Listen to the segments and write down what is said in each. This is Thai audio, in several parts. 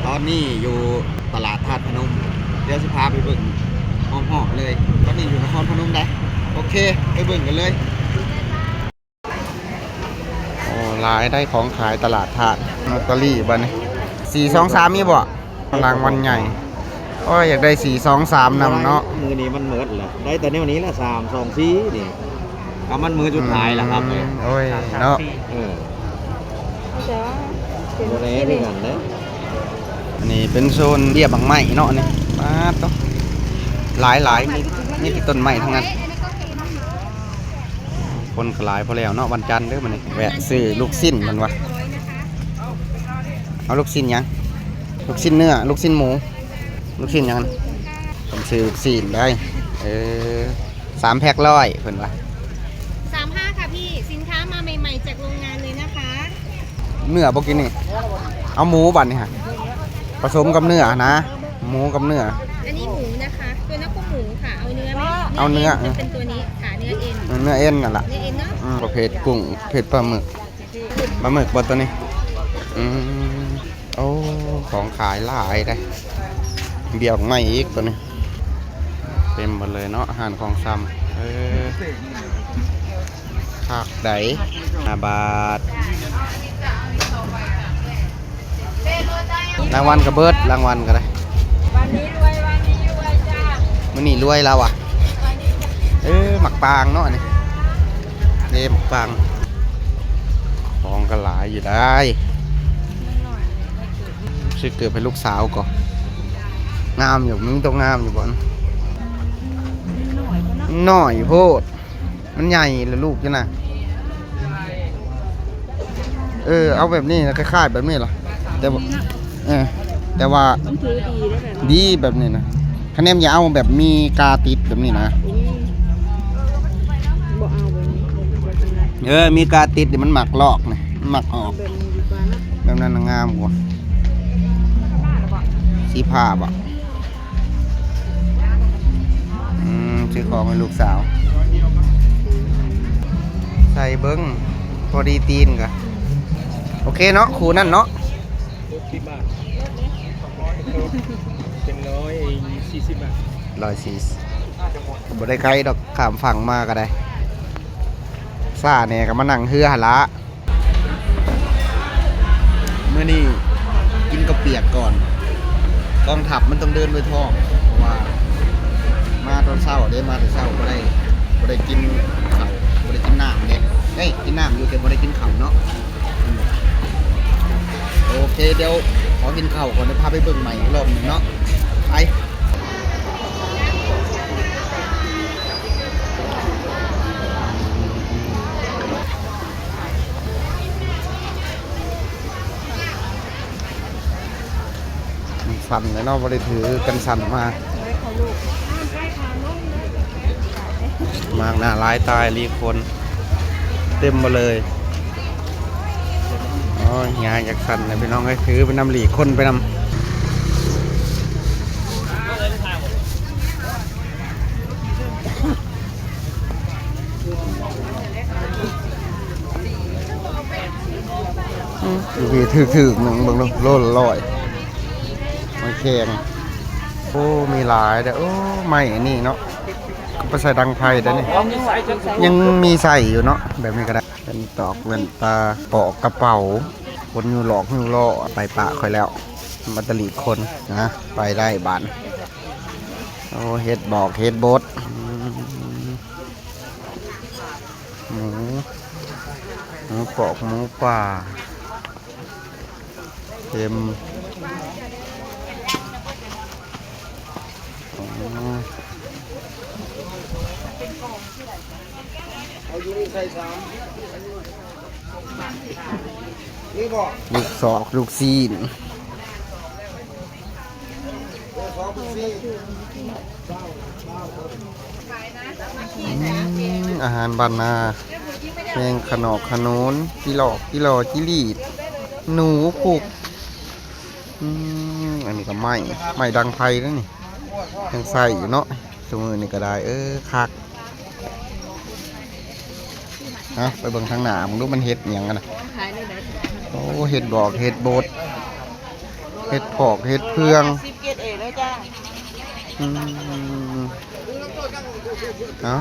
ตอนนี้อยู่ตลาดธาตุพนมเดี๋ยวสิพาไปเบิ่งหอมๆเลยตอนนี้อยู่นครพนมได้โอเคไปเบิ่งกันเลยโอ้หลายได้ของขายตลาดธาตุลอตเตอรี่บัดนี้423มีบ่รางวัลใหญ่โอ้ยอยากได้423นำเนาะมือนี้มันเมิดเหรอได้แต่แนวนี้ละ324นี่ก็มันมือจุดท้ายแล้วครับโอ้ยเนาะโมเดลด้วยกันเลยอันนี้เป็นโซนเรียบบางไม้เนาะนี่มาต้องหลายนี่เป็นต้นไม้ทั้งนั้นคนก็หลายพอแล้วเนาะวันจันทร์เด้อมันนี่แวะซื้อลูกชิ้นมันวะเอาลูกชิ้นยังลูกชิ้นเนื้อลูกชิ้นหมูลูกชิ้นยังผมซื้อลูกชิ้นได้3 แพ็ค100เพิ่นวะ35ค่ะพี่สินค้ามาใหม่ๆจากโรงงานเลยนะคะเนื้อบ่กินนี่เอาหมูบัดนี่ฮะผสมกับเนื้อนะหมูกับเนื้ออันนี้หมูนะคะตัวนักกุ้งหมูค่ะเอาเนื้อไหมเอาเนื้อเป็นตัวนี้ค่ะเนื้อเอ็นนั่นแหละเนื้อเอ็นเนาะประเภทกุ้งประเภทปลาหมึกบดตัวนี้โอ้ของขายหลายได้เบี้ยวไม่อีกตัวนี้เต็มหมดเลยเนาะอาหารของซ้ำผักได5 บาทรางวัลกระเบิดรางวัลก็ได้วันนี้รวยจ้ามันนี่รวยแล้วอ่ะหมักปางเนาะนี่หมักปางของก็หลายอยู่ได้ชื่อเกิดเป็นลูกสาวก่อนงามอยู่มึงต้องงามอยู่บ่อนหน่อยโพดมันใหญ่เลยลูกจ้ะนะเอาแบบนี้นะคล้ายๆแบบนี้เหรอแต่ว่าดีแบบนี้นะคะแนนอย่าเอาแบบมีกาติดแบบนี้นะมีกาติดเดี๋ยวมันหมักลอกนะมันหมักออกแบบนั้นงามกว่าสีผ้าบ่ซื้อของให้ลูกสาวใส่เบิ้งพอดีตีนกะโอเคเนาะครูนั่นเนาะเป็น140 บาท140บ่ได้ไกลดอกข้ามฝั่งมาก็ได้ซ่าเนี่ยก็มานั่งเฮือหละเมื่อนี้กินกระเปียกก่อนกองทัพมันต้องเดินด้วยท้องเพราะว่ามาตอนเช้าได้มาแต่เช้าบ่ได้กินข้าวบ่ได้กินน้ำเนี่ยกินน้ำอยู่แต่บ่ได้กินข้าวเนาะโอเคเดี๋ยวขอกินข้าวก่อนเดี๋ยวพาไปเบิ่งใหม่อีกรอบนึงเนาะไปสั่นเลยเนาะบ่ได้ถือกันสั่นมากหน้าร้ายตายรีคนเต็มมาเลยอ๋อยาอยากสั่นเลยพี่น้องให้ถือไปนำหลีคนไปนำอยู่พี่ถือหนึ่งบางโลละ100ไม่แข็งโอ้มีหลายเด้อโอ้ไม่นี่เนาะก็ไปใส่ดังไฟได้นี่ยังมีใส่อยู่เนาะแบบนี้ก็ได้เป็นตอกเว้นตาปอกกระเป๋าคนอยู่หลอกอยู่ล่อไปปะค่อยแล้วบัตรลีคนนะไปได้บานโอ้เฮ็ดบอกเฮ็ดบดหมูปอกหมูป่าเค็มลูกศอกลูกซีนอาหารบ้านนาแมงขนอกขนุนจิหลอกจิหลอจิลีดหนูผูกอันนี้ก็ไม่ดังไฟแล้วนี่ยังใส่อยู่เนาะสมือนี่ก็ได้คักไปเบิ่งทางหน้ามึงดูมันเห็ดอย่างกันนะโอ้เห็ดบอกเห็ดบด เห็ดผอกเห็ดเพือง 10เกรดเอเลยจ้า อืมเอา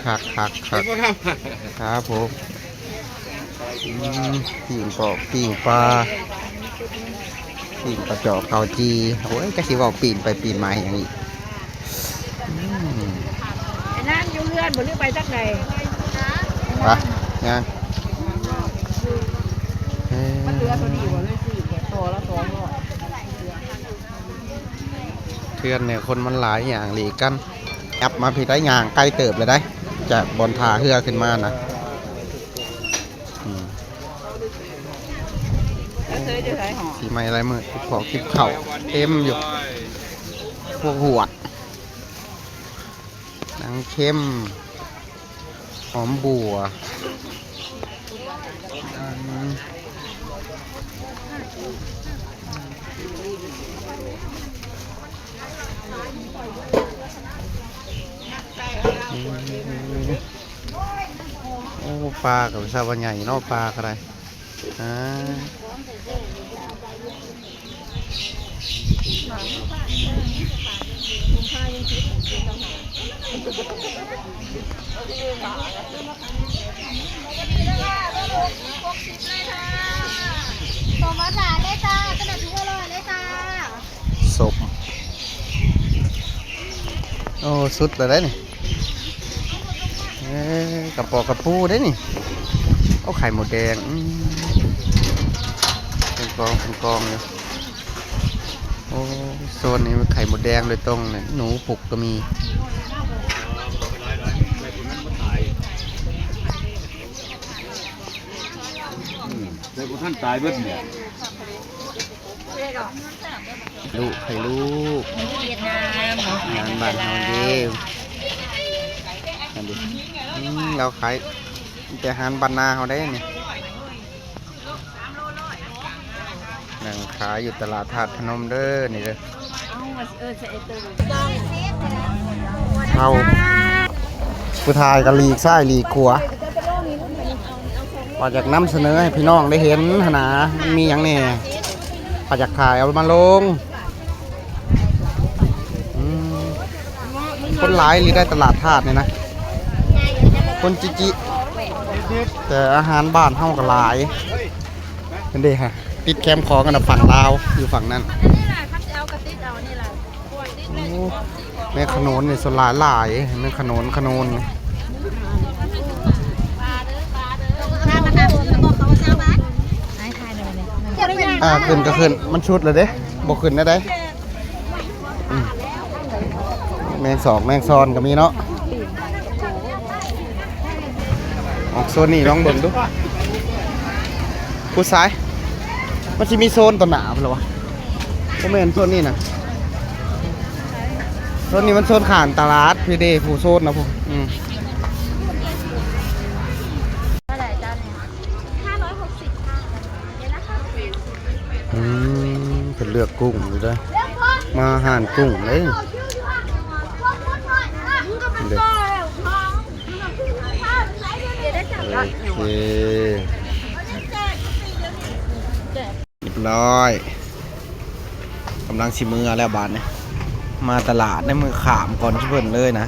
คักครับผมปิ่งปอกปิ่งปลาปิ่งปลาจอกเกาจีโอ้ยก็สิบอกปิ่งไปปิ่งมาอย่างนี้ ไอ้นั่นอยู่เรือนบ่ลืมไปจักไหน ไปยัง มันเหลือตัวนี้บ่เลยสิตัวละ200 เพื่อนเนี่ยคนมันหลายอย่างหลีกกันแอบมาพี่ได้ย่างใกล้เติบเลยได้จากบนทาเฮือขึ้นมานะสีไม้อะไรมือคลิปของคลิปเข่าเต็มอยู่พวกหวดหนังเข้มหอมบัวโอ้ปลากับซาบะใหญ่เนาะปลาอะไรสมภาษาเลยจ้าขนาดทุกอร่อยเลยจ้า ศพโอ้สุดเลยได้นี่กระปอกกระปูได้นี่เอาไข่หมดแดงเป็นกองอยู่โอ้โซนนี้ไข่หมดแดงเลยตรงเนี่ยหนูปลุกก็มีแต่พวกท่านตายเบิดเนี่ย ลูกไข่ลูกงานบ้านเฮาดีนั่นดิเราขายแต่อาหารบ้านนาเขาได้นี่นั่งขายอยู่ตลาดถาดพนมเด้อนี่เด้อเอาผู้ทายกับลีกซ้ายลีกขวาว่าจากนำเสนอให้พี่น้องได้เห็นหนามันมีอย่างแน่ว่าจากขายเอามาลงคนหลายลีได้ตลาดถาดนี่นะคนจิแต่อาหารบ้านเฮาก็หลายเป็นเด้ฮะติดแคมป์ของกันฝั่งลาวอยู่ฝั่งนั้นแม่ขนนนี่ส่วนหลายแม่ขนนขึ้นก็ขึ้นมันชุดเลยเด้บอกขึ้นได้แมงสอกแมงซอนก็มีเนาะออกโซนนี่ลองเบิ่งดูผู้ซ้ายมันจะมีโซนตัวหนาเปล่าวะผมเห็นโซนนี่นะโซนนี้มันโซนขานตลาดพี่เดผู้โซนนะผมเป็นเลือกกุ้งอยู่ด้วยมาห่านกุ้งเลยเด็กโอเคเรียบร้อยกำลังชิมือแล้วบาทเนี่ยมาตลาดในมือขามก่อนที่เพิ่นเลยนะ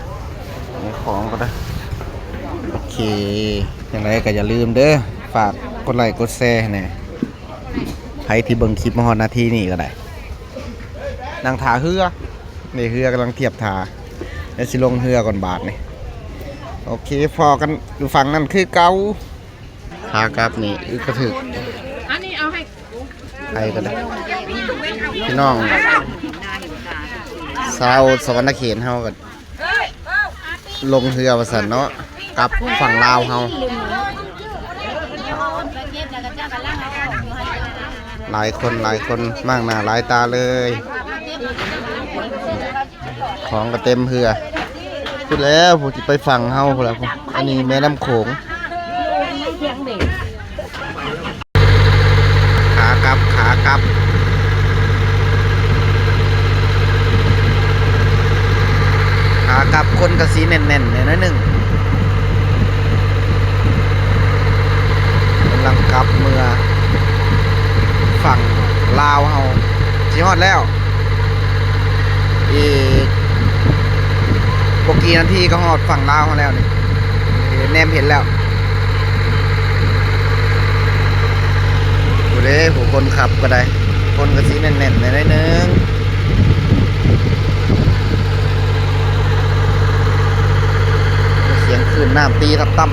ของก็ได้โอเคอย่างไรก็อย่าลืมเด้อฝากกดไลค์กดแชร์เนี่ยใครที่เบิ่งคลิปมาฮอดนาทีนี่ก็ได้นั่งถาเฮือนี่เฮือกำลังเทียบถาแล้วสิลงเฮือก่อนบาทนี่โอเคพอกันอยู่ฝั่งนั้นคือเกาหากับนี่กระถึกอันนี้เอาให้ใครก็ได้พี่น้องชาวสวรรณเขตเฮาก็ลงเรือประสันเนาะกับฝั่งลาวเฮาหลายคนมากหน้าหลายตาเลยของก็เต็มเรือพูดแล้วผมจะไปฝั่งเฮาพูดแล้วอันนี้แม่น้ำโขงขากลับคนกระสีแน่นๆเลยนะหนึ่งกำลังกลับเมื่อ ฝั่งลาวเฮาสิฮอดแล้วอีกบ่กี่นาทีก็ฮอดฝั่งลาวเฮาแล้วนี่แนมเห็นแล้วดูเด้ผู้คนขับก็ได้คนก็สิแน่นๆหน่อยนึงเสียงคลื่นน้ำตีตับ